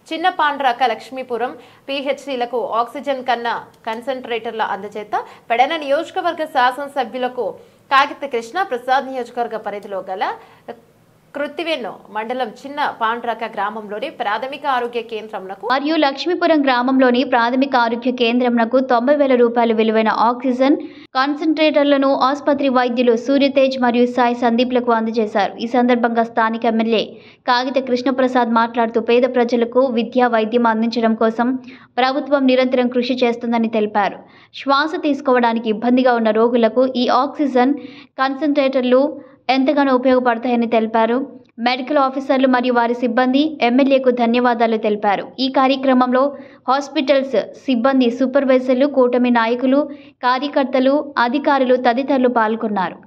చిన్న పాండ్రాక లక్ష్మీపురం పిహెచ్సిలకు ఆక్సిజన్ కన్నా కన్సంట్రేటర్ల అందజేత పెడన నియోజకవర్గ శాసనసభ్యులకు కాగిత కృష్ణ ప్రసాద్ నియోజకవర్గ పరిధిలో గల కృత్తివేను మండలం చిన్న పాండ్రాక గ్రామంలోని ప్రాథమిక ఆరోగ్య కేంద్రంకు మరియు లక్ష్మీపురం గ్రామంలోని ప్రాథమిక ఆరోగ్య కేంద్రంకు 90,000 రూపాయల విలువైన ఆక్సిజన్ కాన్సంట్రేటర్లను ఆసుపత్రి వైద్యులు సూర్యతేజ్ మరియు సాయి సందీప్లకు అందజేశారు. ఈ సందర్భంగా స్థానిక ఎమ్మెల్యే కాగిత కృష్ణప్రసాద్ మాట్లాడుతూ పేద ప్రజలకు విద్యా వైద్యం అందించడం కోసం ప్రభుత్వం నిరంతరం కృషి చేస్తుందని తెలిపారు. శ్వాస తీసుకోవడానికి ఇబ్బందిగా ఉన్న రోగులకు ఈ ఆక్సిజన్ కాన్సంట్రేటర్లు ఎంతగానో ఉపయోగపడతాయని తెలిపారు. మెడికల్ ఆఫీసర్లు మరియు వారి సిబ్బంది ఎమ్మెల్యేకు ధన్యవాదాలు తెలిపారు. ఈ కార్యక్రమంలో హాస్పిటల్స్ సిబ్బంది, సూపర్వైజర్లు, కూటమి నాయకులు, కార్యకర్తలు, అధికారులు తదితరులు పాల్గొన్నారు.